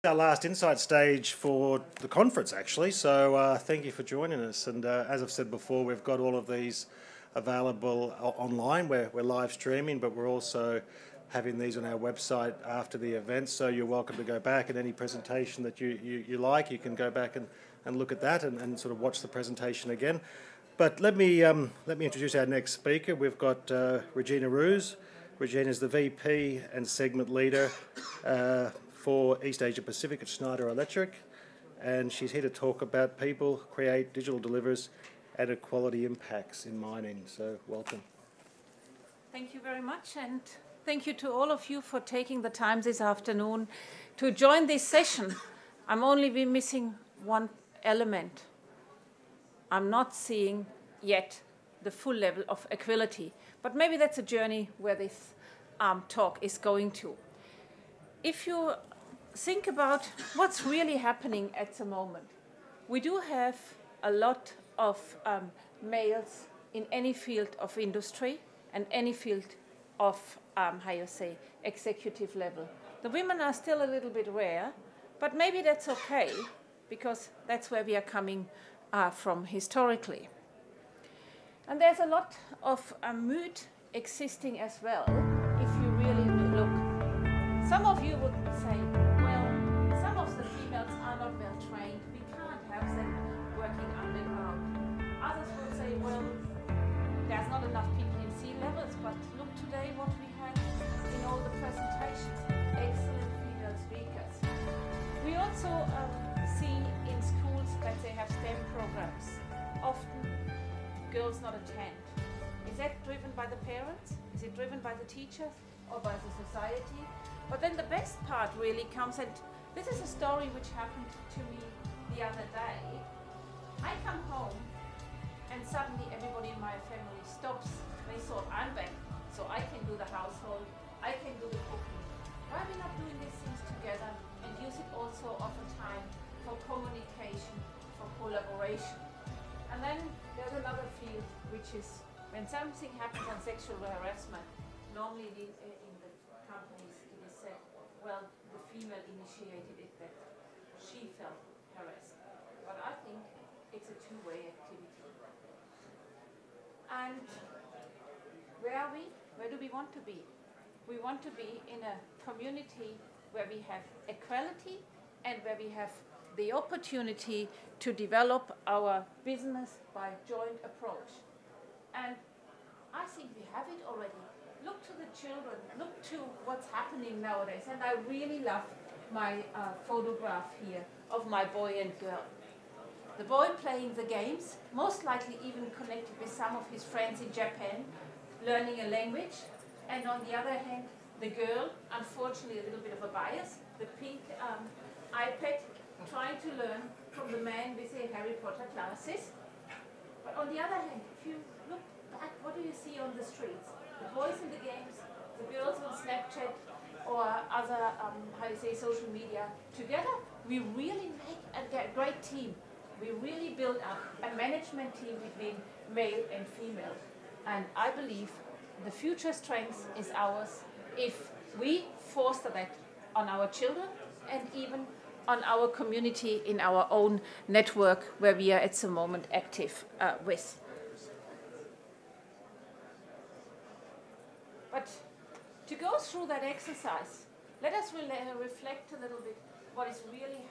Our last insight stage for the conference, actually, so thank you for joining us. And as I've said before, we've got all of these available online. We're live streaming, but we're also having these on our website after the event, so you're welcome to go back, and any presentation that you like, you can go back and look at that and sort of watch the presentation again. But let me introduce our next speaker. We've got Regina Roos. Regina is the VP and segment leader for East Asia Pacific at Schneider Electric, and she's here to talk about people, create digital delivers, and equality impacts in mining. So welcome. Thank you very much, and thank you to all of you for taking the time this afternoon to join this session. I'm only missing one element. I'm not seeing yet the full level of equality, but maybe that's a journey where this talk is going to. If you think about what's really happening at the moment, we do have a lot of males in any field of industry and any field of, executive level. The women are still a little bit rare, but maybe that's okay, because that's where we are coming from historically. And there's a lot of mood existing as well, if you really look. Some of you would say, well, some of the females are not well trained. We can't have them working underground. Others would say, well, there's not enough people in sea levels, but look today what we had in all the presentations. Excellent female speakers. We also see in schools that they have STEM programs. Often girls not attend. Is that driven by the parents? Is it driven by the teachers or by the society? But then the best part really comes, and this is a story which happened to me the other day. I come home and suddenly everybody in my family stops. They thought, I'm back, so I can do the household, I can do the cooking. Why are we not doing these things together and use it also often time for communication, for collaboration? And then there's another field, which is when something happens on sexual harassment, normally in the companies it is said, well, the female initiated it, that she felt harassed. But I think it's a two-way activity. And where are we? Where do we want to be? We want to be in a community where we have equality and where we have the opportunity to develop our business by joint approach. And I think we have it already. Look to the children, look to what's happening nowadays. And I really love my photograph here of my boy and girl. The boy playing the games, most likely even connected with some of his friends in Japan, learning a language. And on the other hand, the girl, unfortunately a little bit of a bias, the pink iPad, trying to learn from the man with the Harry Potter glasses. But on the other hand, if you look back, what do you see on the streets? The boys in the games, the girls on Snapchat or other, social media. Together, we really make a great team. We really build up a management team between male and female. And I believe the future strength is ours if we foster that on our children and even on our community in our own network where we are at the moment active with. But to go through that exercise, let us reflect a little bit what is really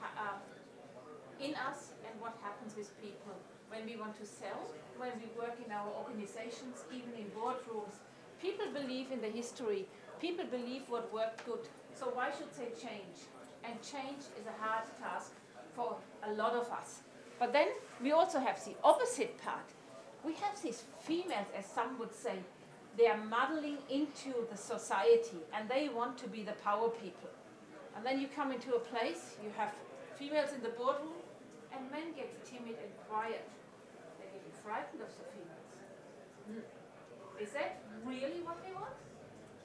in us and what happens with people when we want to sell, when we work in our organizations, even in boardrooms. People believe in the history. People believe what worked good. So why should they change? And change is a hard task for a lot of us. But then we also have the opposite part. We have these females, as some would say, they are modeling into the society and they want to be the power people. And then you come into a place, you have females in the boardroom, and men get timid and quiet. They get frightened of the females. Is that really what we want?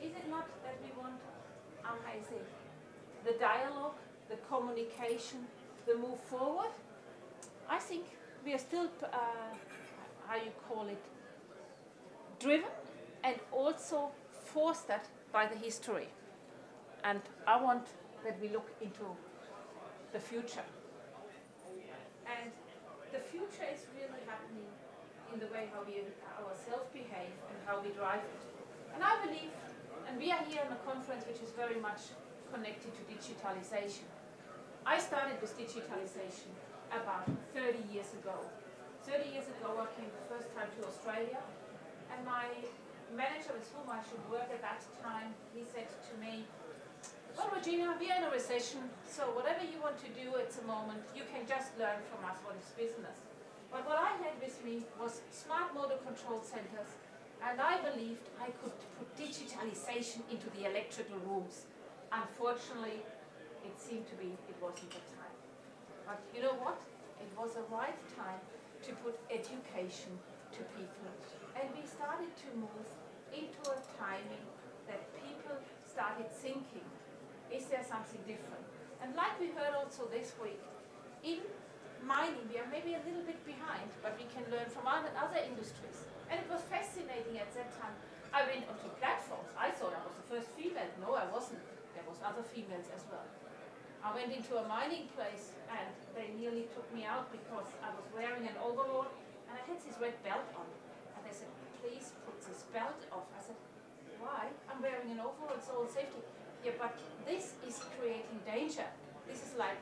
Is it not that we want, the dialogue, the communication, the move forward? I think we are still, driven and also fostered by the history. And I want that we look into the future. And the future is really happening in the way how we ourselves behave and how we drive it. And I believe, and we are here in a conference which is very much connected to digitalization. I started with digitalization about 30 years ago. 30 years ago I came the first time to Australia, and my manager with whom I should work at that time, he said to me, well, Regina, we are in a recession, so whatever you want to do at the moment, you can just learn from us what is business. But what I had with me was smart motor control centers, and I believed I could put digitalization into the electrical rooms. Unfortunately, it seemed to be it wasn't the time. But you know what? It was the right time to put education to people. And we started to move into a timing that people started thinking, is there something different? And like we heard also this week, in mining we are maybe a little bit behind, but we can learn from other industries. And it was fascinating at that time. I went onto platforms. I thought I was the first female. No, I wasn't. There was other females as well. I went into a mining place and they nearly took me out because I was wearing an overall and I had this red belt on. And they said, please put this belt off. I said, why? I'm wearing an overall, it's all safety. Yeah, but this is creating danger. This is like,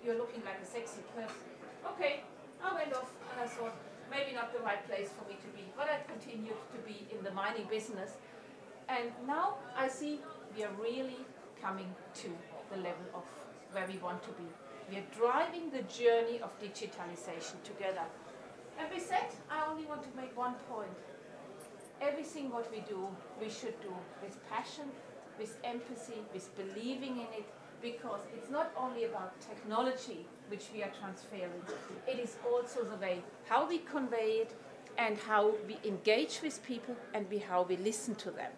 you're looking like a sexy person. Okay, I went off and I thought, maybe not the right place for me to be, but I continued to be in the mining business. And now I see we are really coming to the level of where we want to be. We are driving the journey of digitalization together. And with that, I only want to make one point. Everything what we do, we should do with passion, with empathy, with believing in it, because it's not only about technology which we are transferring, it is also the way how we convey it and how we engage with people and how we listen to them.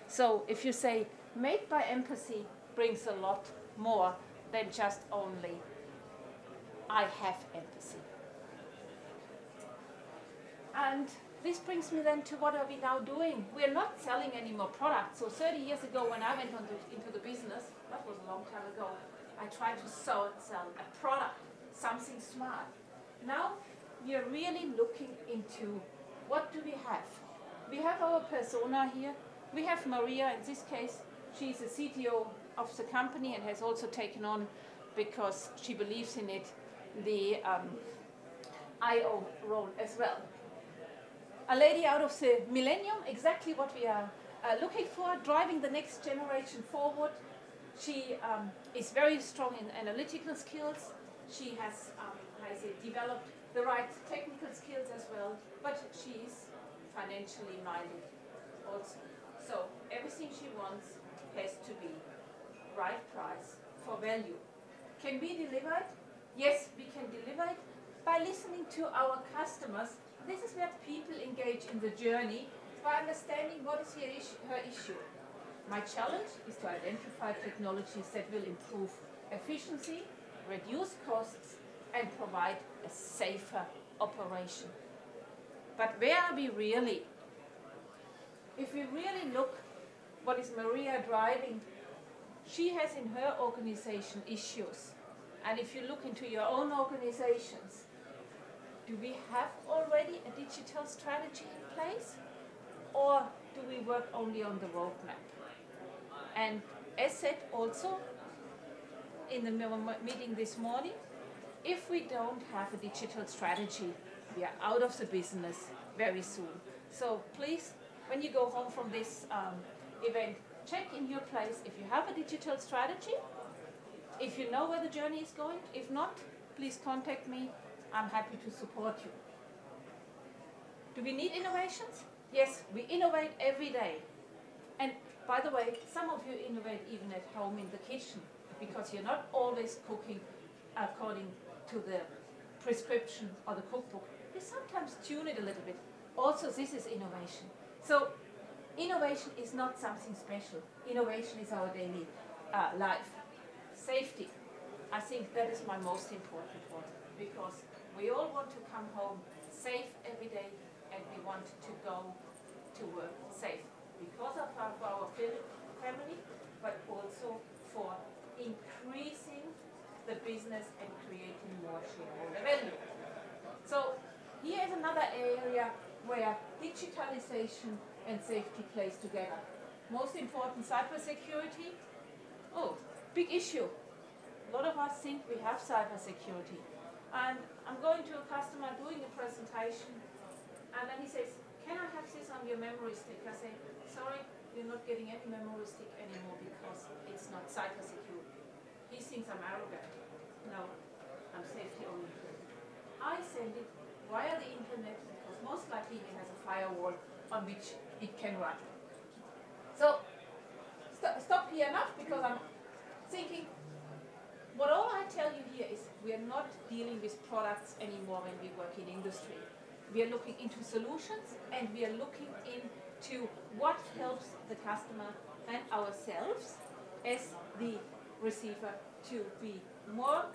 So if you say made by empathy brings a lot more than just only I have empathy. And this brings me then to what are we now doing? We are not selling any more products. So 30 years ago when I went into the business, that was a long time ago, I tried to sell a product, something smart. Now we are really looking into what do we have. We have our persona here. We have Maria, in this case, she's the CTO of the company and has also taken on, because she believes in it, the IO role as well. A lady out of the millennium, exactly what we are looking for, driving the next generation forward. She is very strong in analytical skills. She has developed the right technical skills as well, but she is financially minded also. So everything she wants has to be right price for value. Can we deliver it? Yes, we can deliver it by listening to our customers. This is where people engage in the journey by understanding what is her issue. My challenge is to identify technologies that will improve efficiency, reduce costs, and provide a safer operation. But where are we really? If we really look what is Maria driving, she has in her organization issues. And if you look into your own organizations, do we have already a digital strategy in place? Or do we work only on the roadmap? And as said also in the meeting this morning, if we don't have a digital strategy, we are out of the business very soon. So please, when you go home from this event, check in your place if you have a digital strategy, if you know where the journey is going. If not, please contact me. I'm happy to support you. Do we need innovations? Yes, we innovate every day. And by the way, some of you innovate even at home in the kitchen, because you're not always cooking according to the prescription or the cookbook. You sometimes tune it a little bit. Also, this is innovation. So innovation is not something special. Innovation is our daily life. Safety, I think that is my most important one, because we all want to come home safe every day, and we want to go to work safe because of our family, but also for increasing the business and creating more shareholder value. So here is another area where digitalization and safety plays together. Most important, cybersecurity. Oh, big issue. A lot of us think we have cybersecurity. And I'm going to a customer doing a presentation, and then he says, can I have this on your memory stick? I say, sorry, you're not getting any memory stick anymore because it's not cybersecure. He thinks I'm arrogant. No, I'm safety oriented. I send it via the internet because most likely it has a firewall on which it can run. So stop here enough because I'm thinking, what all I tell you here is we are not dealing with products anymore when we work in industry. We are looking into solutions and we are looking into what helps the customer and ourselves as the receiver to be more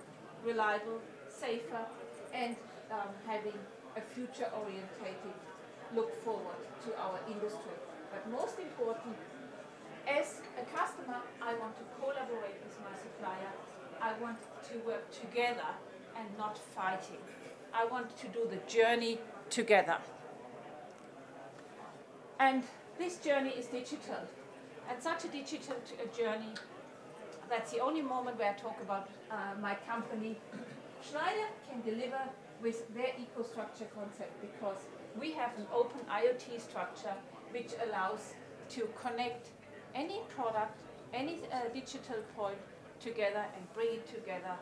reliable, safer, and having a future-orientated look forward to our industry. But most important, as a customer, I want to collaborate with my supplier. I want to work together and not fighting. I want to do the journey together. And this journey is digital. And such a digital journey, that's the only moment where I talk about my company. Schneider can deliver with their EcoStructure concept because we have an open IoT structure which allows to connect any product, any digital point together and bring it together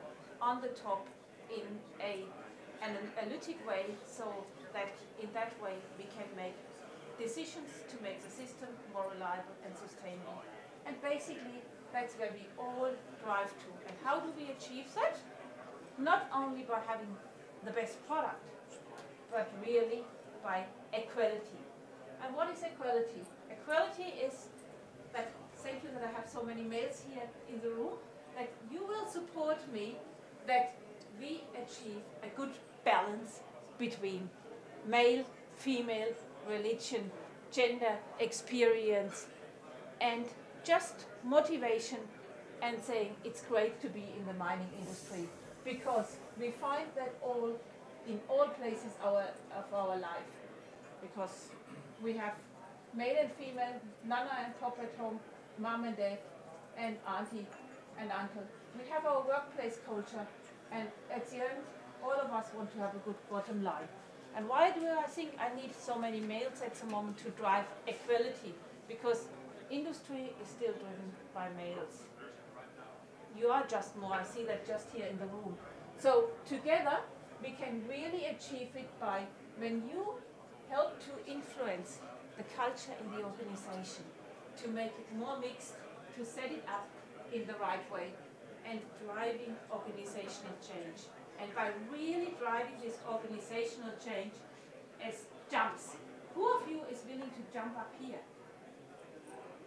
on the top in an analytic way, so that in that way we can make decisions to make the system more reliable and sustainable. And basically that's where we all drive to. And how do we achieve that? Not only by having the best product, but really by equality. And what is equality? Equality is that, thank you that I have so many males here in the room, that you will support me that we achieve a good balance between male, female, religion, gender, experience, and just motivation and saying it's great to be in the mining industry because we find that in all places of our life, because we have male and female, nana and papa at home, mom and dad, and auntie and uncle. We have our workplace culture, and at the end, all of us want to have a good bottom line. And why do I think I need so many males at the moment to drive equality? Because industry is still driven by males. You are just more, I see that just here in the room. So together, we can really achieve it by when you help to influence the culture in the organization, to make it more mixed, to set it up in the right way, and driving organizational change. And by really driving this organizational change as jumps, who of you is willing to jump up here?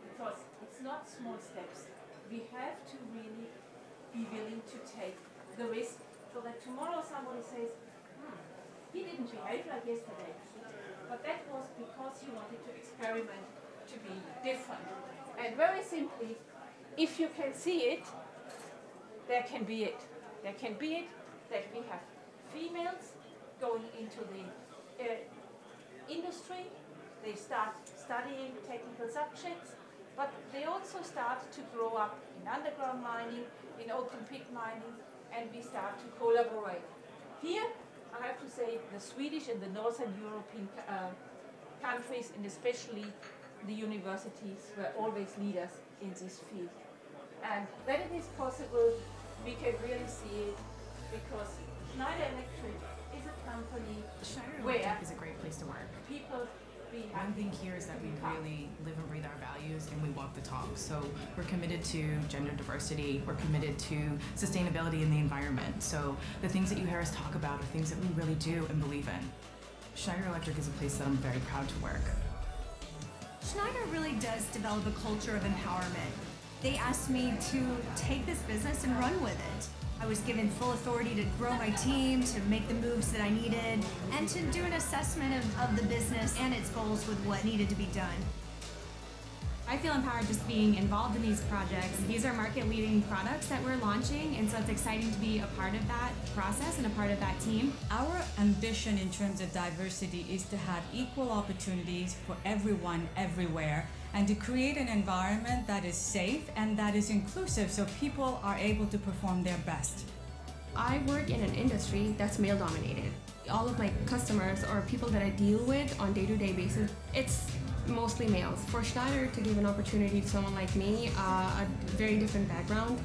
Because it's not small steps. We have to really be willing to take the risk so that tomorrow somebody says, he didn't behave like yesterday. But that was because he wanted to experiment to be different. And very simply, if you can see it, there can be it. There can be it that we have females going into the industry. They start studying technical subjects, but they also start to grow up in underground mining, in open pit mining, and we start to collaborate. Here, I have to say, the Swedish and the Northern European countries, and especially the universities, were always leaders in this field. And that it is possible, we can really see it, because Schneider Electric is a company where is a great place to work. People be happy. One thing here is that we really live and breathe our values and we walk the talk. So we're committed to gender diversity, we're committed to sustainability in the environment. So the things that you hear us talk about are things that we really do and believe in. Schneider Electric is a place that I'm very proud to work. Schneider really does develop a culture of empowerment. They asked me to take this business and run with it. I was given full authority to grow my team, to make the moves that I needed, and to do an assessment of the business and its goals with what needed to be done. I feel empowered just being involved in these projects. These are market-leading products that we're launching, and so it's exciting to be a part of that process and a part of that team. Our ambition in terms of diversity is to have equal opportunities for everyone, everywhere, and to create an environment that is safe and that is inclusive so people are able to perform their best. I work in an industry that's male-dominated. All of my customers or people that I deal with on day-to-day basis, it's mostly males. For Schneider to give an opportunity to someone like me, a very different background,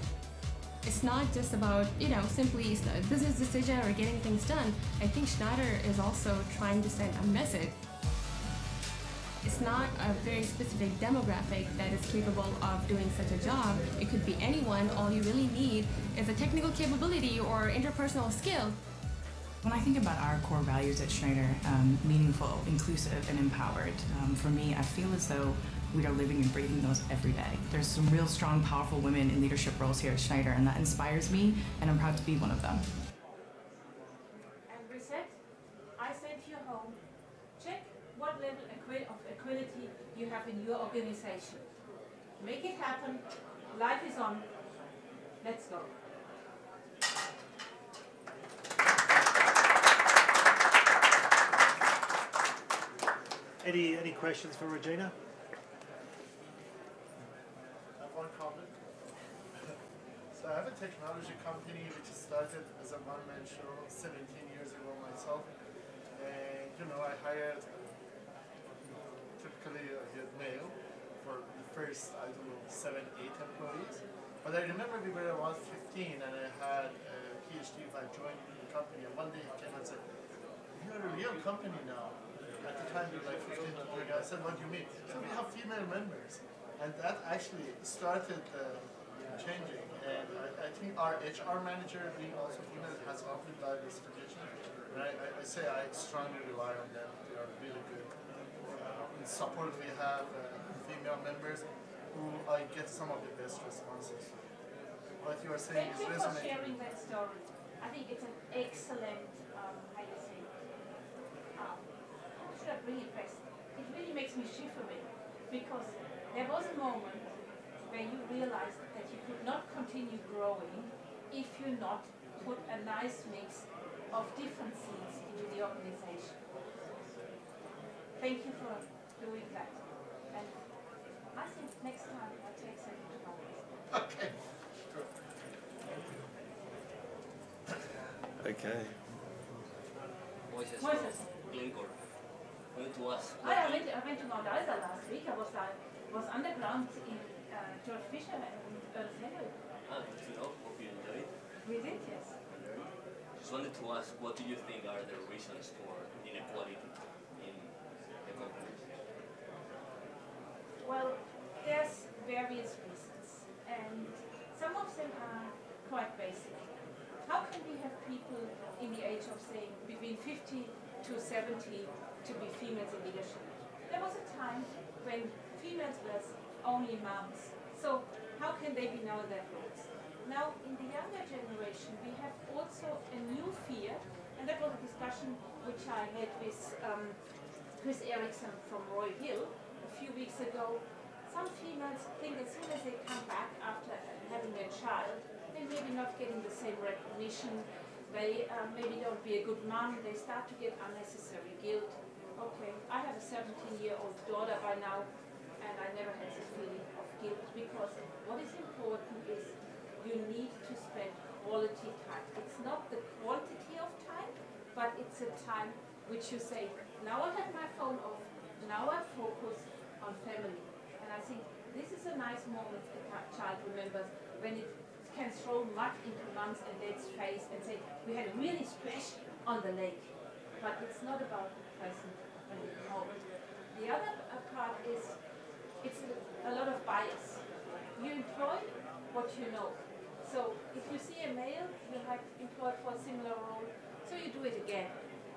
it's not just about, simply a business decision or getting things done. I think Schneider is also trying to send a message. It's not a very specific demographic that is capable of doing such a job. It could be anyone. All you really need is a technical capability or interpersonal skill. When I think about our core values at Schneider, meaningful, inclusive, and empowered, for me, I feel as though we are living and breathing those every day. There's some real strong, powerful women in leadership roles here at Schneider, and that inspires me, and I'm proud to be one of them. And reset, I sent you home. Check what level of equality you have in your organization. Make it happen. Life is on. Let's go. Any questions for Regina? I have one comment. So I have a technology company which started as a one-man show 17 years ago myself. And I hired typically a male for the first, 7, 8 employees. But I remember we were around 15 and I had a PhD when I joined the company. And one day he came and said, "You're a real company now." At the time we were like 15 to 20. I said, "What do you mean?" So we have female members. And that actually started changing. And I think our HR manager being also female has complete diversification. And I say I strongly rely on them. They are really good. In support we have female members who I get some of the best responses. What you are saying is resonating. Thank you for sharing that story. I think it's an excellent, should I bring it back? It really makes me shiver because there was a moment where you realized that you could not continue growing if you not put a nice mix of different seeds into the organization. Thank you for doing that. And I think next time I'll take second to my Okay. Okay. Wojciech. I went to Mount Isa last week. I was underground in George Fisher and Earth Level. Good to know. Hope you enjoyed. We did, yes. Just wanted to ask, what do you think are the reasons for inequality in the company? Well, there's various reasons, and some of them are quite basic. How can we have people in the age of, say, between 50 to 70 to be females in leadership? There was a time when females were only moms. So how can they be now their roles? Now, in the younger generation, we have also a new fear, and that was a discussion which I had with Chris Erickson from Roy Hill a few weeks ago. Some females think as soon as they come back after having a child, they're maybe not getting the same recognition. They maybe don't be a good mom. They start to get unnecessary guilt. Okay, I have a 17-year-old daughter by now, and I never had this feeling of guilt, because what is important is you need to spend quality time. It's not the quantity of time, but it's a time which you say, now I have my phone off, now I focus on family. And I think this is a nice moment a child remembers, when it can throw mud into mom's and dad's face and say, we had a really splash on the lake. But it's not about the present moment. The other part is, it's a lot of bias. You employ what you know. So if you see a male you have employed for a similar role, so you do it again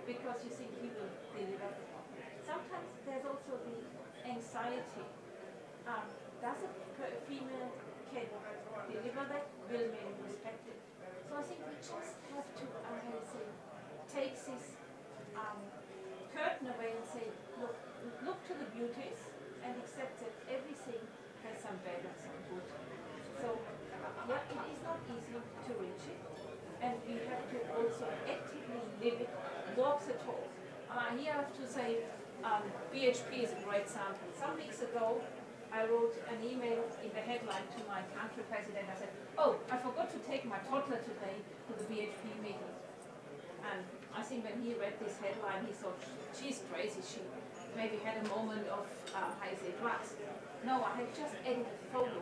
because you think he will deliver. Sometimes there's also the anxiety. Does a female can deliver that? Will men respect it? So I think we just have to take this curtain away and say, look to the beauties and accept that everything bad and some good. So, yeah, it is not easy to reach it, and we have to also actively live it, walks at all. Here I have to say, BHP is a great sample. Some weeks ago, I wrote an email in the headline to my country president. I said, oh, I forgot to take my toddler today to the BHP meeting. And I think when he read this headline, he thought, she's crazy. She maybe had a moment of, how you say, drugs. No, I have just added a photo.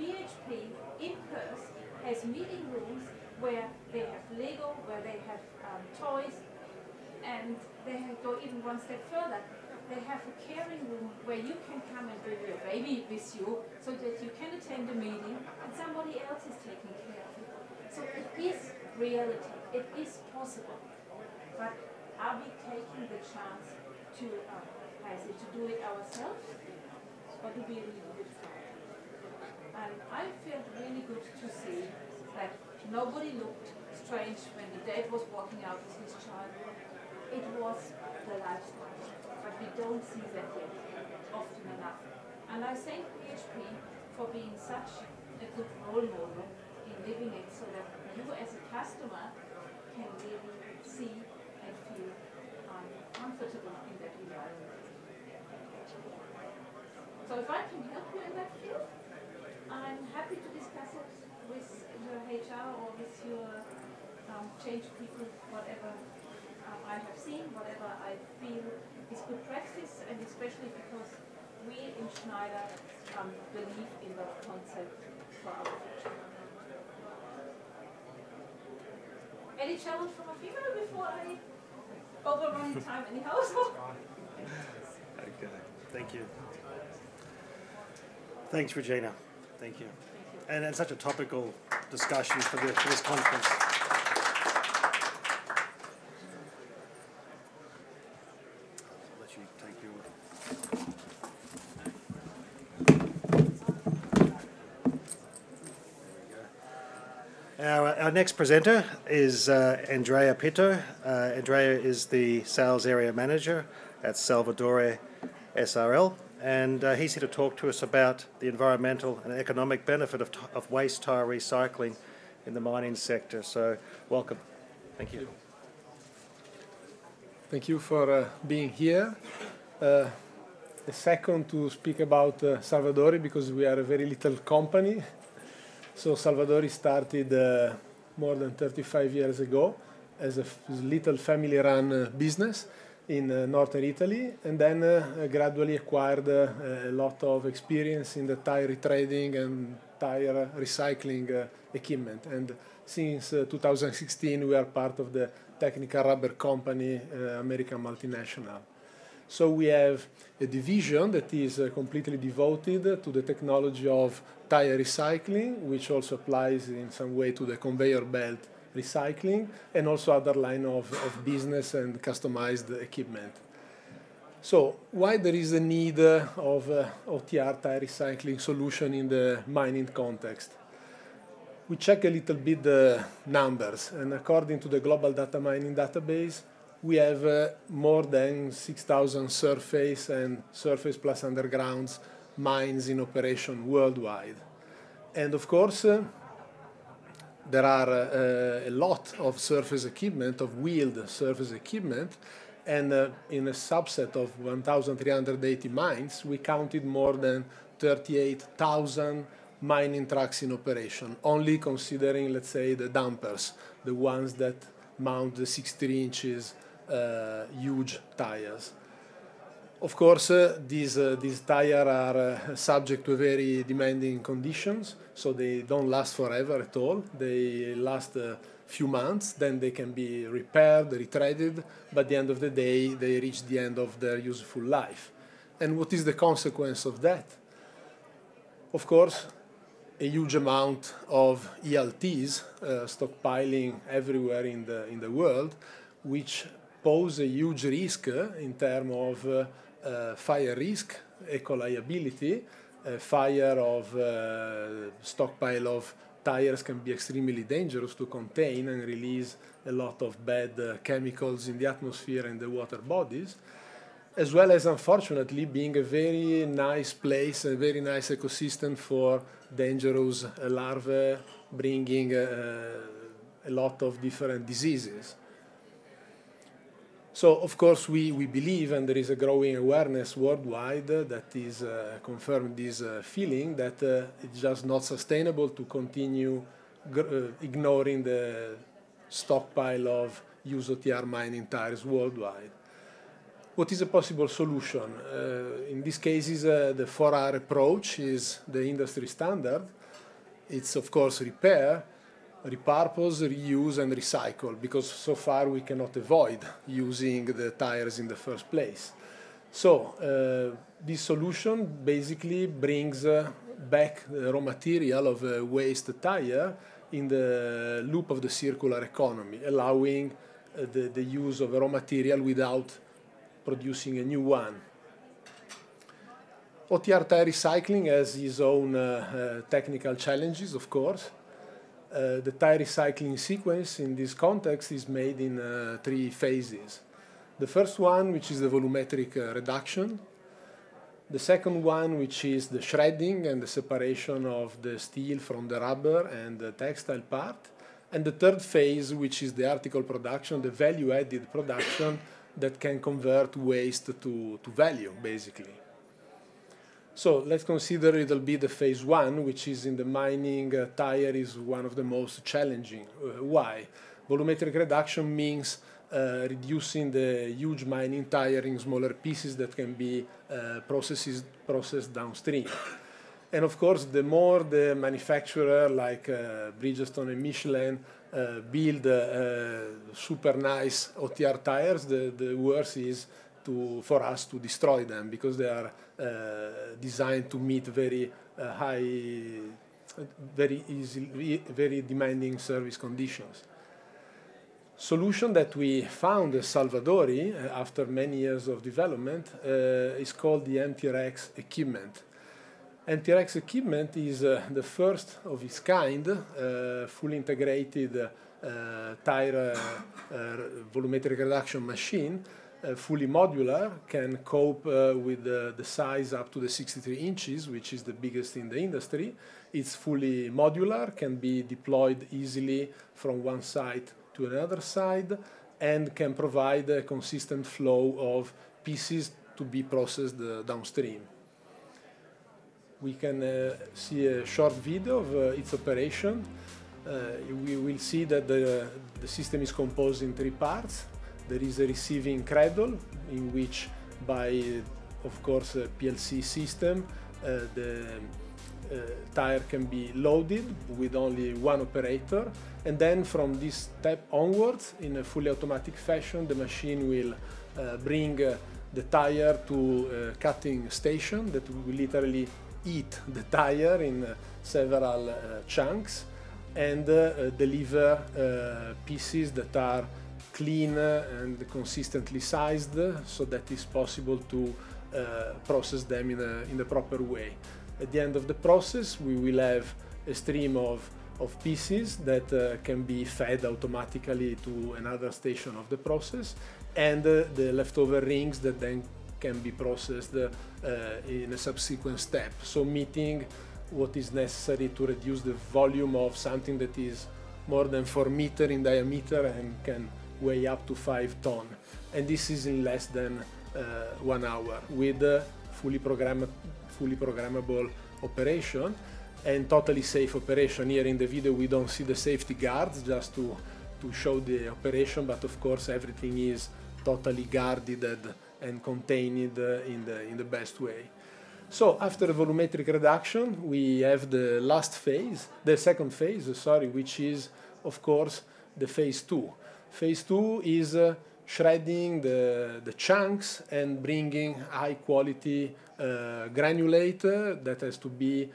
BHP in Perth has meeting rooms where they have Lego, where they have toys, and they go even one step further. They have a caring room where you can come and bring your baby with you so that you can attend a meeting and somebody else is taking care of you. So it is reality, it is possible. But are we taking the chance to do it ourselves, or do we leave it for? And I felt really good to see that nobody looked strange when the dad was walking out with his child. It was the lifestyle, but we don't see that yet often enough. And I thank PHP for being such a good role model in living it, so that you as a customer can really see and feel comfortable in that environment. So if I can help you in that field, I'm happy to discuss it with your HR or with your change people, whatever I have seen, whatever I feel is good practice, and especially because we in Schneider believe in that concept for our future. Any challenge from a female before I overrun time anyhow? Okay, thank you. Thanks, Regina. Thank you. And it's such a topical discussion for this conference. I'll let you take your... Our next presenter is Andrea Pitto. Andrea is the Sales Area Manager at Salvadori SRL, and he's here to talk to us about the environmental and economic benefit of waste tire recycling in the mining sector. So, welcome. Thank you. Thank you for being here. The second to speak about Salvadori, because we are a very little company. So Salvadori started more than 35 years ago as a little family-run business in northern Italy, and then gradually acquired a lot of experience in the tire retrading and tire recycling equipment. And since 2016, we are part of the technical rubber company, American multinational. So we have a division that is completely devoted to the technology of tire recycling, which also applies in some way to the conveyor belt recycling, and also other line of business and customized equipment. So why there is a need of OTR tire recycling solution in the mining context? We check a little bit the numbers, and according to the Global Data Mining Database, we have more than 6,000 surface and surface plus underground mines in operation worldwide. And of course, there are a lot of surface equipment, of wheeled surface equipment, and in a subset of 1,380 mines, we counted more than 38,000 mining trucks in operation, only considering, let's say, the dumpers, the ones that mount the 60 inches huge tires. Of course, these tires are subject to very demanding conditions, so they don't last forever at all. They last a few months, then they can be repaired, retreaded, but at the end of the day, they reach the end of their useful life. And what is the consequence of that? Of course, a huge amount of ELTs stockpiling everywhere in the world, which pose a huge risk in terms of fire risk, eco-liability. Fire of stockpile of tires can be extremely dangerous to contain and release a lot of bad chemicals in the atmosphere and the water bodies. as well as, unfortunately, being a very nice place, a very nice ecosystem for dangerous larvae, bringing a lot of different diseases. So, of course, we believe, and there is a growing awareness worldwide that is confirmed this feeling, that it's just not sustainable to continue ignoring the stockpile of used OTR mining tires worldwide. What is a possible solution? In these cases, the 4R approach is the industry standard. It's, of course, repair, repurpose, reuse, and recycle, because so far we cannot avoid using the tires in the first place. So this solution basically brings back the raw material of a waste tire in the loop of the circular economy, allowing the use of a raw material without producing a new one. OTR tire recycling has its own technical challenges, of course. The tire recycling sequence in this context is made in 3 phases. The first one, which is the volumetric reduction. The second one, which is the shredding and the separation of the steel from the rubber and the textile part. And the third phase, which is the article production, the value-added production that can convert waste to value, basically. So let's consider a little bit the phase 1, which is in the mining tire, is one of the most challenging. Why? Volumetric reduction means reducing the huge mining tire in smaller pieces that can be processed downstream. And of course, the more the manufacturer, like Bridgestone and Michelin, build super nice OTR tires, the worse is for us to destroy them, because they are designed to meet very very demanding service conditions. Solution that we found at Salvadori after many years of development is called the MTRX equipment. MTRX equipment is the first of its kind, fully integrated tire volumetric reduction machine, fully modular, can cope with the size up to the 63 inches, which is the biggest in the industry. It's fully modular, can be deployed easily from one site to another side, and can provide a consistent flow of pieces to be processed downstream. We can see a short video of its operation. We will see that the system is composed in 3 parts. There is a receiving cradle, in which, by, of course, a PLC system, the tire can be loaded with only one operator, and then from this step onwards, in a fully automatic fashion, the machine will bring the tire to a cutting station that will literally eat the tire in several chunks and deliver pieces that are clean and consistently sized, so that it's possible to process them in the proper way. At the end of the process, we will have a stream of pieces that can be fed automatically to another station of the process, and the leftover rings that then can be processed in a subsequent step. So meeting what is necessary to reduce the volume of something that is more than 4 meters in diameter and can weigh up to 5 tons. And this is in less than 1 hour with fully programmable operation and totally safe operation. Here in the video we don't see the safety guards, just to show the operation, but of course everything is totally guarded and contained in the best way. So after volumetric reduction, we have the second phase, which is of course the phase 2. Phase 2 is shredding the chunks and bringing high quality granulate that has to be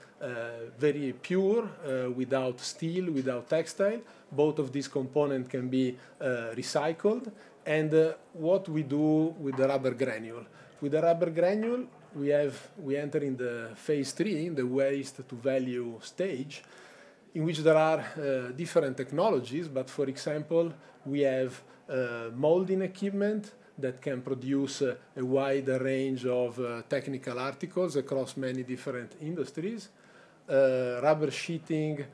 very pure, without steel, without textile. Both of these components can be recycled. And what we do with the rubber granule? With the rubber granule, we enter in the phase 3, in the waste to value stage, in which there are different technologies, but for example, we have molding equipment that can produce a wide range of technical articles across many different industries. Rubber sheeting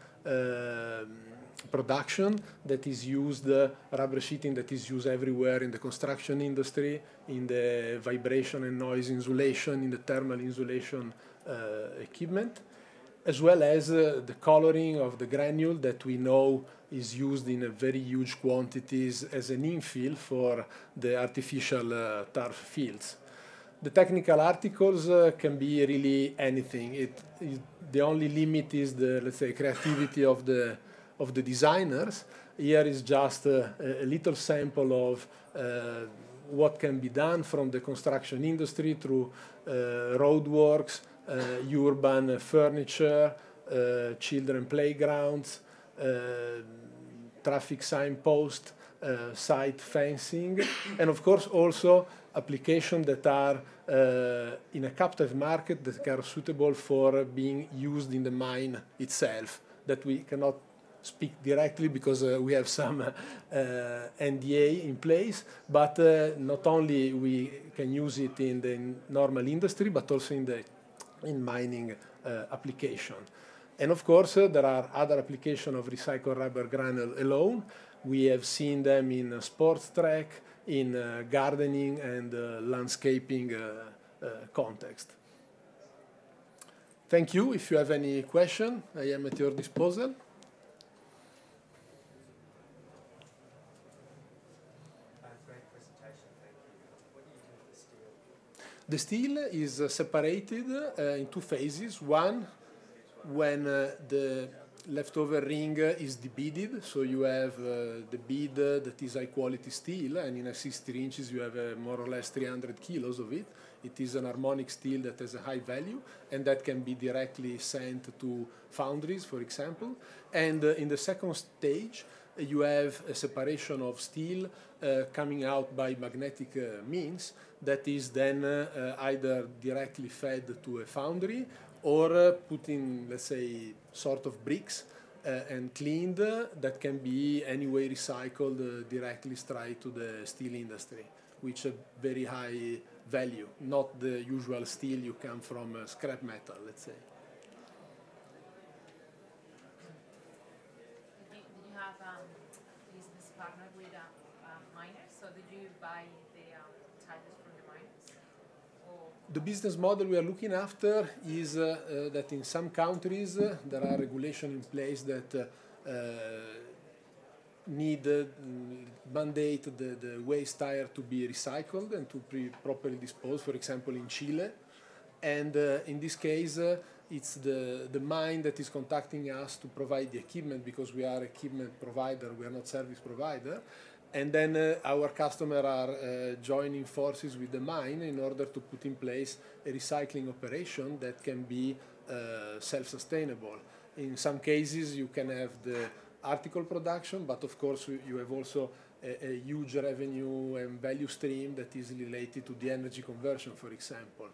production that is used, rubber sheeting that is used everywhere in the construction industry, in the vibration and noise insulation, in the thermal insulation equipment, as well as the coloring of the granule that we know is used in a very huge quantities as an infill for the artificial turf fields. The technical articles can be really anything. The only limit is the, let's say, creativity of the designers. Here is just a little sample of what can be done from the construction industry through roadworks, urban furniture, children playgrounds, traffic signpost, site fencing, and of course also applications that are in a captive market that are suitable for being used in the mine itself, that we cannot speak directly because we have some NDA in place, but not only we can use it in the normal industry, but also in mining application. And of course, there are other applications of recycled rubber granule alone. We have seen them in sports track, in gardening and landscaping context. Thank you. If you have any question, I am at your disposal. Great presentation, thank you. What do you do with the steel? The steel is separated in two phases. One, when the leftover ring is debeaded, so you have the bead that is high quality steel, and in a 60 inches you have more or less 300 kilos of it. It is an harmonic steel that has a high value, and that can be directly sent to foundries, for example. And in the second stage, you have a separation of steel coming out by magnetic means that is then either directly fed to a foundry or put in, let's say, sort of bricks and cleaned that can be anyway recycled directly straight to the steel industry, which a very high value, not the usual steel you come from scrap metal, let's say. Did you have business partner with miners? So did you buy the tires from the miners? Or The business model we are looking after is that in some countries there are regulations in place that mandate the waste tire to be recycled and to be properly disposed, for example in Chile. And in this case, it's the mine that is contacting us to provide the equipment, because we are equipment provider, we are not service provider. And then our customers are joining forces with the mine in order to put in place a recycling operation that can be self-sustainable. In some cases, you can have the article production, but of course you have also a huge revenue and value stream that is related to the energy conversion, for example.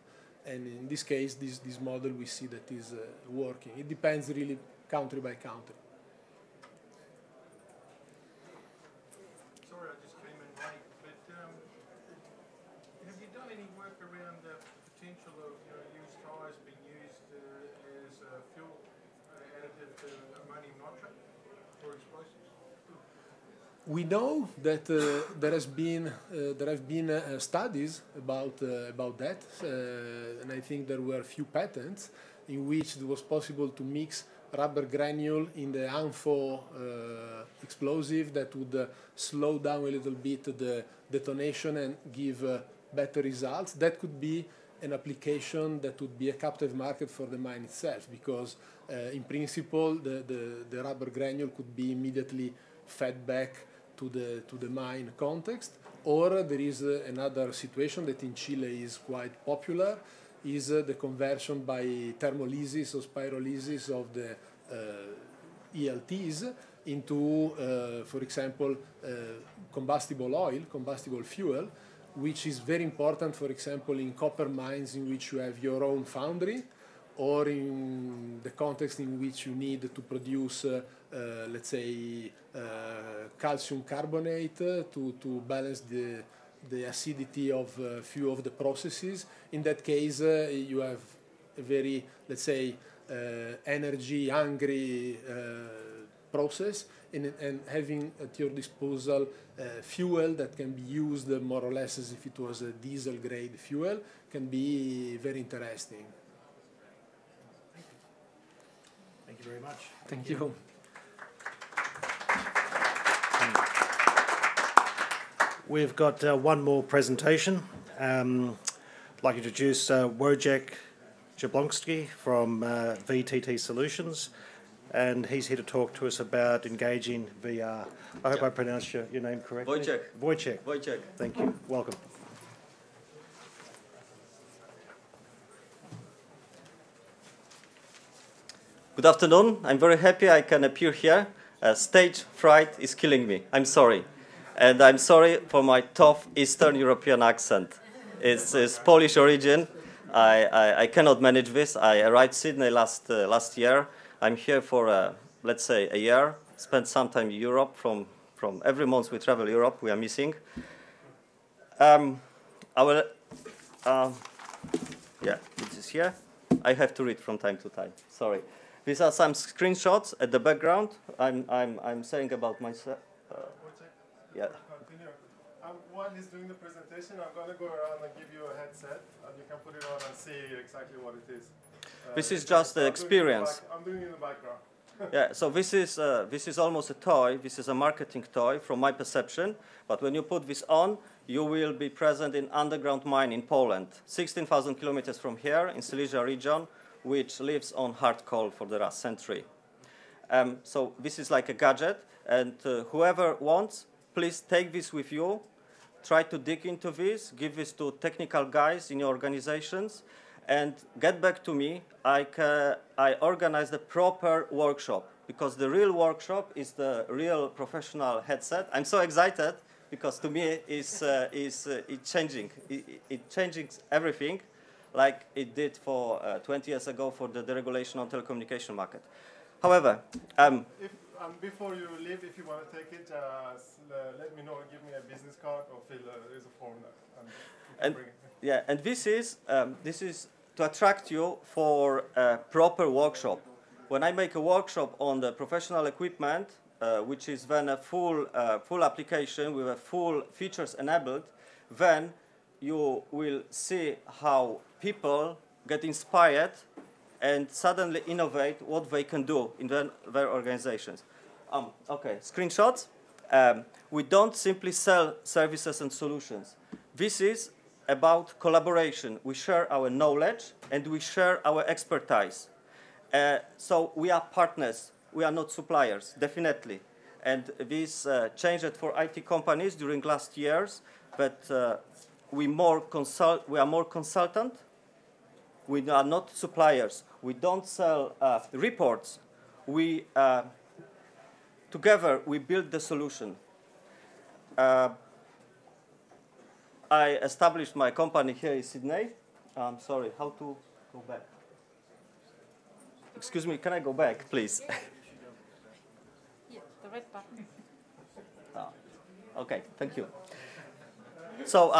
And in this case, this model we see that is working. It depends really country by country. Sorry, I just came in late, but have you done any work around the potential of used tyres being used as a fuel additive to ammonium nitrate for explosives? We know that there have been studies about that, and I think there were a few patents in which it was possible to mix rubber granule in the ANFO explosive that would slow down a little bit the detonation and give better results. That could be an application that would be a captive market for the mine itself, because in principle the rubber granule could be immediately fed back to the mine context. Or there is another situation that in Chile is quite popular, is the conversion by thermolysis or pyrolysis of the ELTs into, for example, combustible oil, combustible fuel, which is very important, for example, in copper mines in which you have your own foundry, or in the context in which you need to produce, let's say, calcium carbonate to balance the acidity of a few of the processes. In that case, you have a very, let's say, energy-hungry process, and having at your disposal fuel that can be used more or less as if it was a diesel-grade fuel can be very interesting. Thank you very much. Thank you. We've got one more presentation. I'd like to introduce Wojciech Jablonski from VTT Solutions, and he's here to talk to us about engaging VR. I hope I pronounced your name correctly. Wojciech. Wojciech. Wojciech. Thank you. Welcome. Good afternoon. I'm very happy I can appear here. Stage fright is killing me. I'm sorry. And I'm sorry for my tough Eastern European accent. It's Polish origin. I cannot manage this. I arrived Sydney last year. I'm here for, let's say, a year. Spent some time in Europe. From every month we travel Europe. We are missing. Yeah, this is here. I have to read from time to time. Sorry. These are some screenshots at the background. I'm saying about myself. Yeah. Continue. While he's doing the presentation, I'm going to go around and give you a headset, and you can put it on and see exactly what it is. This is just the experience. I'm doing it in the background. Yeah. So this is almost a toy. This is a marketing toy, from my perception. But when you put this on, you will be present in underground mine in Poland, 16,000 kilometers from here, in Silesia region, which lives on hard coal for the last century. So this is like a gadget, and whoever wants, please take this with you. Try to dig into this, give this to technical guys in your organizations, and get back to me. I organize the proper workshop, because the real workshop is the real professional headset. I'm so excited, because to me it's changing. It changes everything, like it did for 20 years ago for the deregulation on telecommunication market. However, before you leave, if you want to take it, let me know. Give me a business card or there's a form there. Yeah, and this is to attract you for a proper workshop. When I make a workshop on the professional equipment, which is then a full application with a full features enabled, then you will see how people get inspired and suddenly innovate what they can do in their organizations. Okay, screenshots. We don't simply sell services and solutions. This is about collaboration. We share our knowledge and we share our expertise. So we are partners. We are not suppliers, definitely. And this changed for IT companies during last years, but we are more consultant. We are not suppliers. We don't sell reports. Together, we build the solution. I established my company here in Sydney. I'm sorry, how to go back? Excuse me, can I go back, please? Yeah, the red button. Okay, thank you. So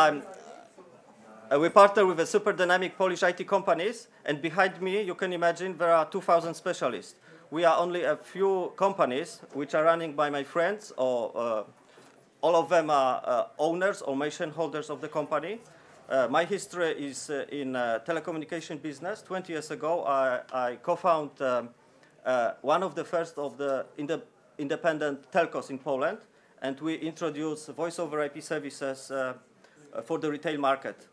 we partner with the super dynamic Polish IT companies, and behind me, you can imagine, there are 2,000 specialists. We are only a few companies which are running by my friends, or all of them are owners or main holders of the company. My history is in telecommunication business. 20 years ago, I co-founded one of the first of the independent telcos in Poland, and we introduced voice over IP services for the retail market.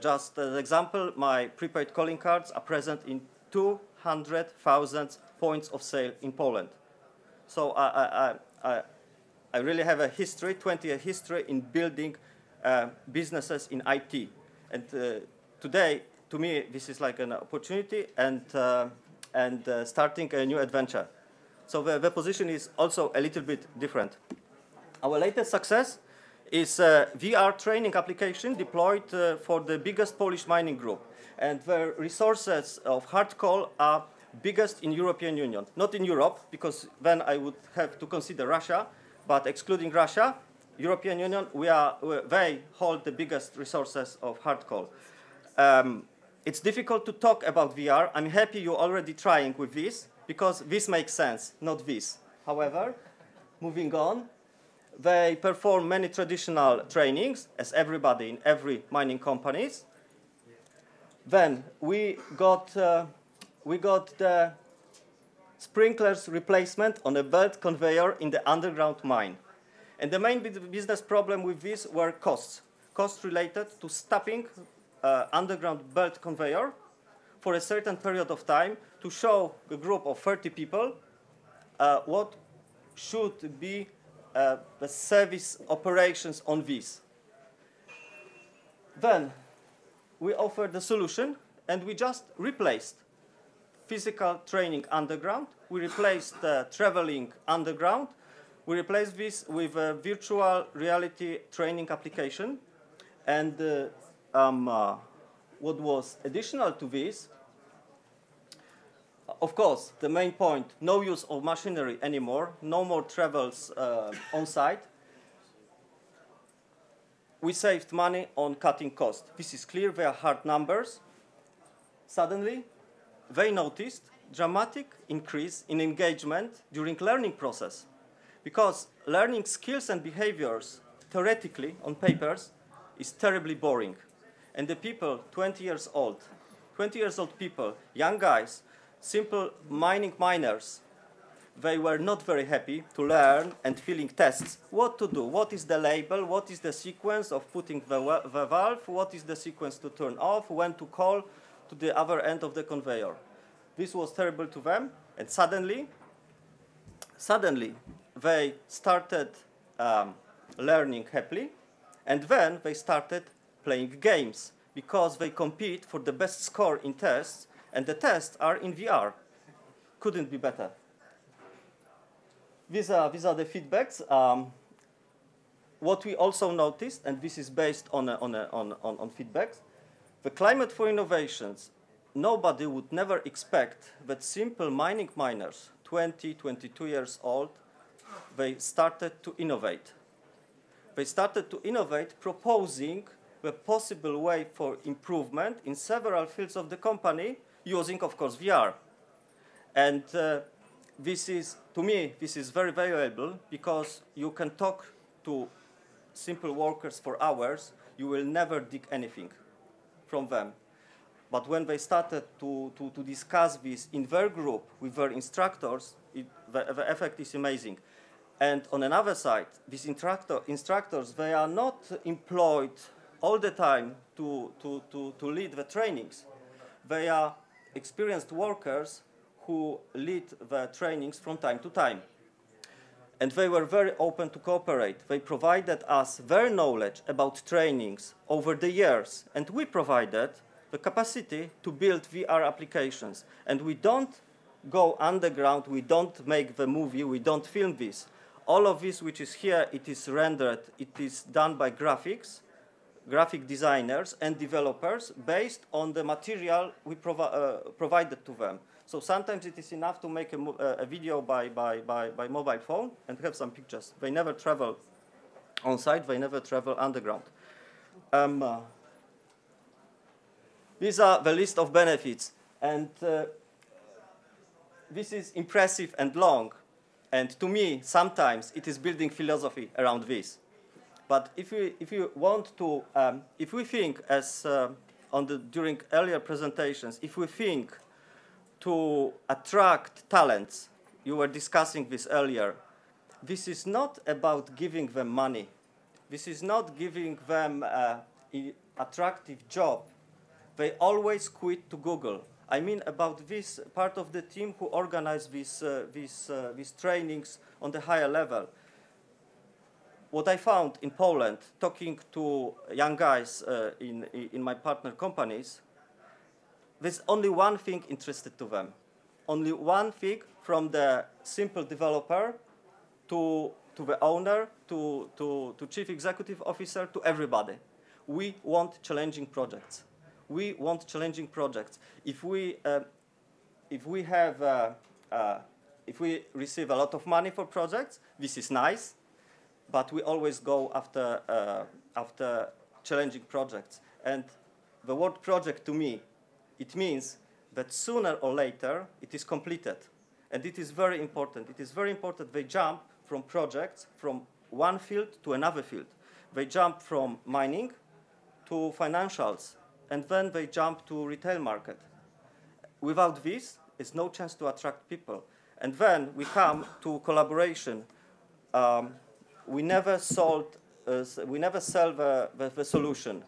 Just as an example, my prepaid calling cards are present in 200,000 points of sale in Poland. So I really have a history, 20-year history in building businesses in IT. And today, to me, this is like an opportunity and starting a new adventure. So the position is also a little bit different. Our latest success is a VR training application deployed for the biggest Polish mining group. And the resources of hard coal are biggest in European Union. Not in Europe, because then I would have to consider Russia, but excluding Russia, European Union, they hold the biggest resources of hard coal. It's difficult to talk about VR. I'm happy you're already trying with this, because this makes sense, not this. However, moving on, they perform many traditional trainings, as everybody in every mining companies. Then we got the sprinklers replacement on a belt conveyor in the underground mine. And the main business problem with this were costs. Costs related to stopping underground belt conveyor for a certain period of time to show a group of 30 people what should be the service operations on this. Then we offered the solution, and we just replaced physical training underground. We replaced traveling underground. We replaced this with a virtual reality training application. And what was additional to this, of course, the main point, no use of machinery anymore, no more travels on site. We saved money on cutting costs. This is clear, they are hard numbers. Suddenly, they noticed dramatic increase in engagement during learning process. Because learning skills and behaviors, theoretically, on papers, is terribly boring. And the people, 20 years old people, young guys, simple miners, they were not very happy to learn and filling tests. What to do? What is the label? What is the sequence of putting the valve? What is the sequence to turn off? When to call to the other end of the conveyor? This was terrible to them. And suddenly, they started learning happily. And then they started playing games, because they compete for the best score in tests, and the tests are in VR. Couldn't be better. These are the feedbacks. What we also noticed, and this is based on feedbacks, the climate for innovations. Nobody would never expect that simple mining miners, 20, 22 years old, they started to innovate. They started to innovate, proposing the possible way for improvement in several fields of the company, using, of course, VR. And this is, to me, this is very valuable, because you can talk to simple workers for hours, you will never dig anything from them. But when they started to discuss this in their group with their instructors, the effect is amazing. And on another side, these instructors, they are not employed all the time to lead the trainings. They are experienced workers who lead the trainings from time to time. And they were very open to cooperate. They provided us their knowledge about trainings over the years, and we provided the capacity to build VR applications. And we don't go underground, we don't make the movie, we don't film this. All of this which is here, it is rendered, it is done by graphic designers and developers based on the material we provided to them. So sometimes it is enough to make a video by mobile phone and have some pictures. They never travel on site, they never travel underground. These are the list of benefits, and this is impressive and long. And to me, sometimes it is building philosophy around this. But if you want to, if we think, as during earlier presentations, if we think to attract talents, you were discussing this earlier, this is not about giving them money. This is not giving them an attractive job. They always quit to Google. I mean about this part of the team who organize these trainings on the higher level. What I found in Poland, talking to young guys in my partner companies, there's only one thing interested to them. Only one thing, from the simple developer to the owner, to chief executive officer, to everybody. We want challenging projects. We want challenging projects. If we receive a lot of money for projects, this is nice. but we always go after challenging projects. And the word project to me, it means that sooner or later it is completed. And it is very important. It is very important they jump from projects from one field to another field. They jump from mining to financials, and then they jump to retail market. Without this, there's no chance to attract people. And then we come to collaboration. We never sell the solution.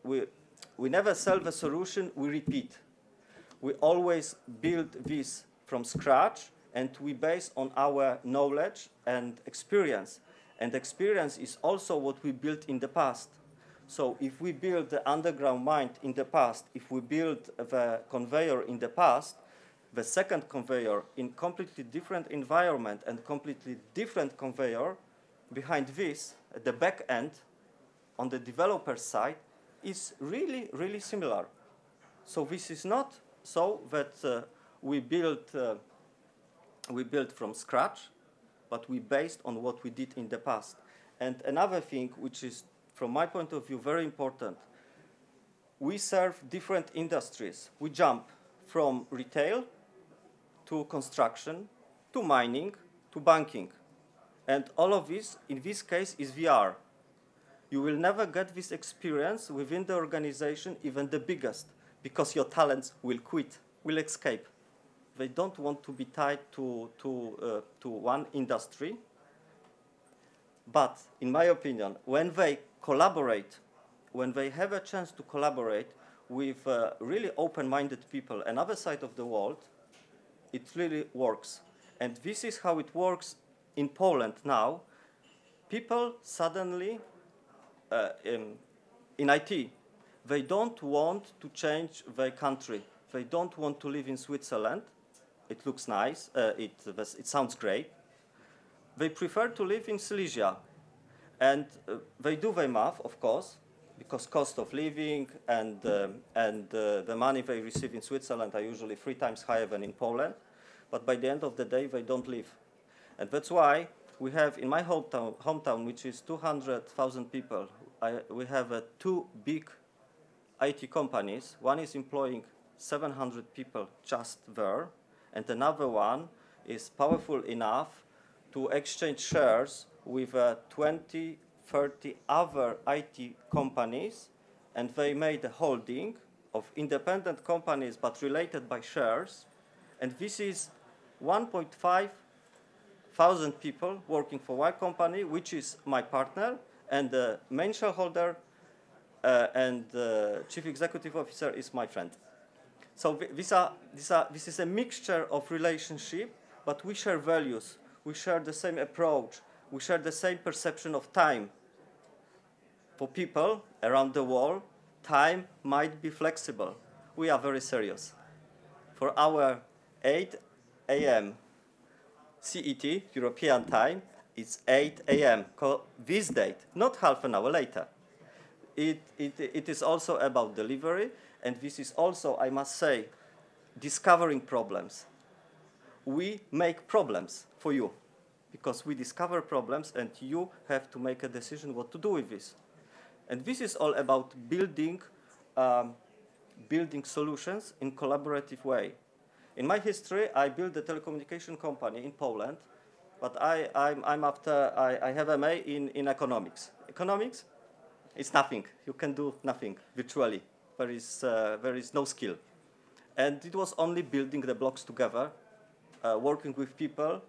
We never sell the solution, we repeat. We always build this from scratch, and we base on our knowledge and experience. And experience is also what we built in the past. So if we build the underground mine in the past, if we build the conveyor in the past, the second conveyor in completely different environment and completely different conveyor behind this, at the back end, on the developer side, is really, really similar. So this is not so that we built from scratch, but we based on what we did in the past. And another thing, which is, from my point of view, very important, we serve different industries. We jump from retail to construction, to mining, to banking. And all of this, in this case, is VR. You will never get this experience within the organization, even the biggest, because your talents will quit, will escape. They don't want to be tied to one industry. But in my opinion, when they collaborate, when they have a chance to collaborate with really open-minded people, another side of the world, it really works. And this is how it works in Poland now. People suddenly, in IT, they don't want to change their country. They don't want to live in Switzerland. It looks nice. It sounds great. They prefer to live in Silesia. And they do their math, of course, because cost of living and the money they receive in Switzerland are usually 3 times higher than in Poland. But by the end of the day, they don't live. And that's why we have, in my hometown, which is 200,000 people, we have 2 big IT companies. One is employing 700 people just there, and another one is powerful enough to exchange shares with 20, 30 other IT companies, and they made a holding of independent companies but related by shares. And this is 1.5 thousand people working for one company, which is my partner, and the main shareholder and chief executive officer is my friend. So this is a mixture of relationship, but we share values. We share the same approach. We share the same perception of time. For people around the world, time might be flexible. We are very serious. For our 8 a.m. CET, European time, it's 8 a.m. this date, not half an hour later. It is also about delivery, and this is also, I must say, discovering problems. We make problems for you, because we discover problems, and you have to make a decision what to do with this. And this is all about building solutions in collaborative way. In my history, I built a telecommunication company in Poland, but I have MA in economics. Economics, it's nothing. You can do nothing virtually. There is no skill. And it was only building the blocks together, working with people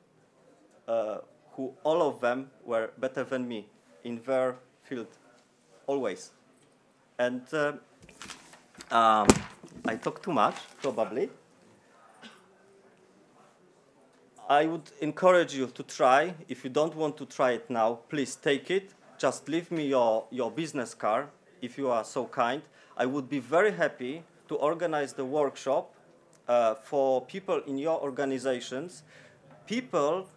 who all of them were better than me in their field, always. And I talk too much, probably. I would encourage you to try. If you don't want to try it now, please take it. Just leave me your business card, if you are so kind. I would be very happy to organize the workshop for people in your organizations, people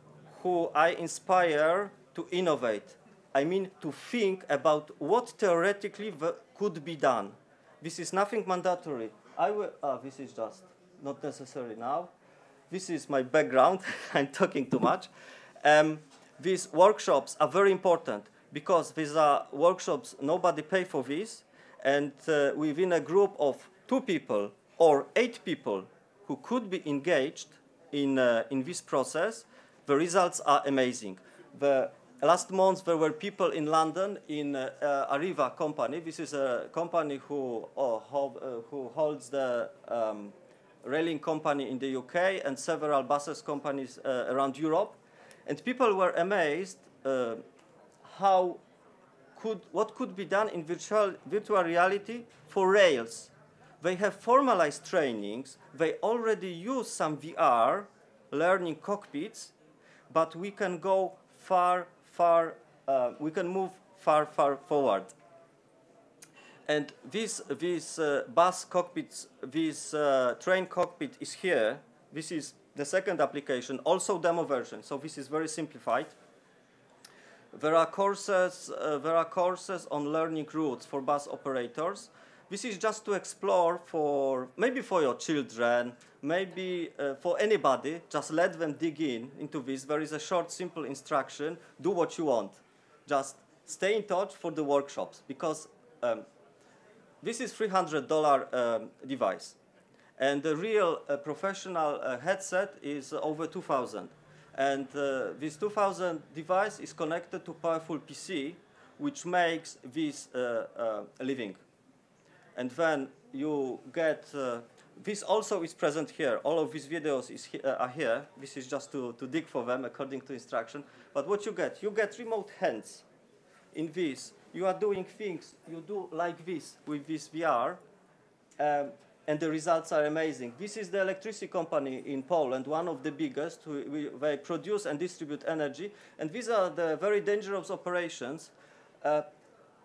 who I inspire to innovate. I mean, to think about what theoretically could be done. This is nothing mandatory. This is just not necessary now. This is my background. I'm talking too much. these workshops are very important because these are workshops, nobody pay for this, and within a group of 2 people or 8 people who could be engaged in this process, the results are amazing. Last month there were people in London in Arriva company. This is a company who holds the railing company in the UK and several buses companies around Europe. And people were amazed what could be done in virtual reality for rails. They have formalized trainings. They already use some VR, learning cockpits, but we can go we can move far forward. And this bus cockpit, this train cockpit is here. This is the second application, also demo version. So this is very simplified. There are courses on learning routes for bus operators. This is just to explore maybe for your children, maybe for anybody. Just let them dig into this. There is a short, simple instruction. Do what you want. Just stay in touch for the workshops because this is $300 device, and the real professional headset is over $2,000. And this $2,000 device is connected to powerful PC, which makes this living. And then you get, this also is present here. All of these videos are here. This is just to dig for them according to instruction. But what you get remote hands in this. You are doing things you do like this with this VR, and the results are amazing. This is the electricity company in Poland, one of the biggest. They produce and distribute energy, and these are the very dangerous operations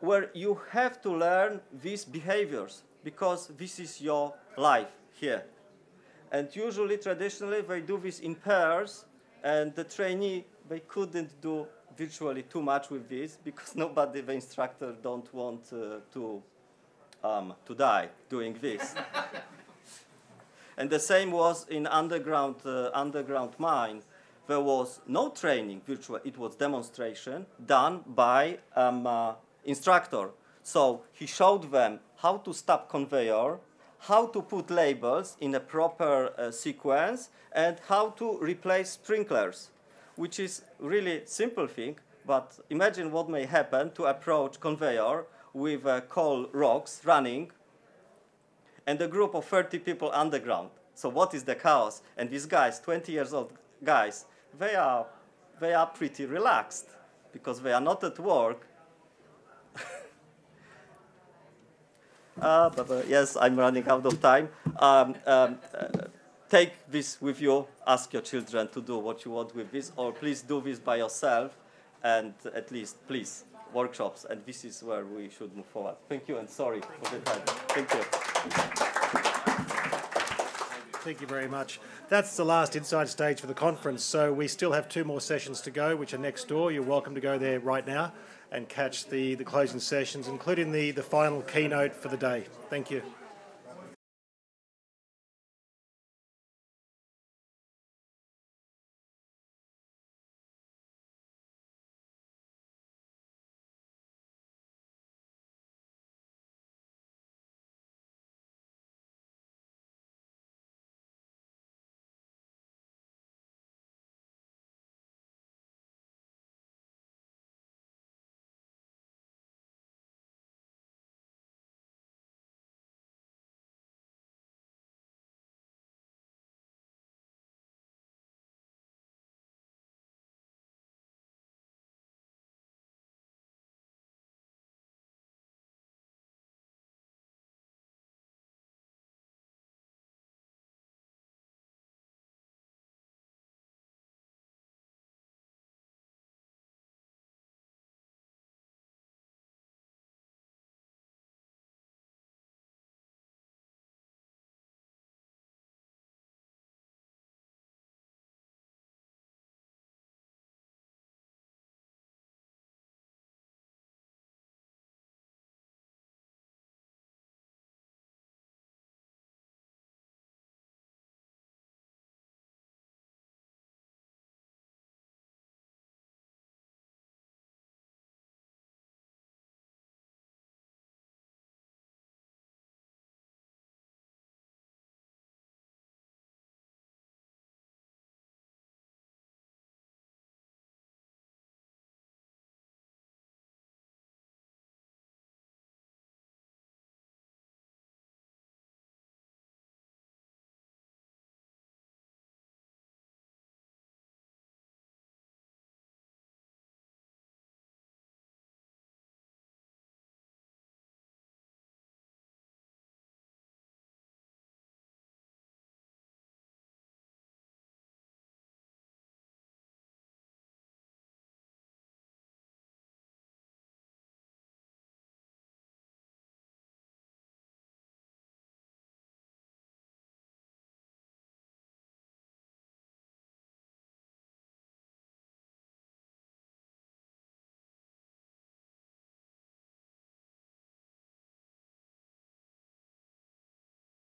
where you have to learn these behaviors because this is your life here. And usually, traditionally, they do this in pairs, and the trainee, they couldn't do virtually too much with this because the instructor don't want to die doing this. And the same was in underground mine. There was no training virtual. It was demonstration done by instructor. So he showed them how to stop conveyor, how to put labels in a proper sequence, and how to replace sprinklers, which is really simple thing, but imagine what may happen to approach conveyor with coal rocks running and a group of 30 people underground. So what is the chaos? And these guys, 20 years old guys, they are pretty relaxed because they are not at work. Yes, I'm running out of time. Take this with you. Ask your children to do what you want with this, or please do this by yourself, and at least, please, workshops. And this is where we should move forward. Thank you, and sorry for the time. Thank you. Thank you very much. That's the last Inside Stage for the conference. So we still have 2 more sessions to go, which are next door. You're welcome to go there right now and catch the closing sessions, including the final keynote for the day. Thank you.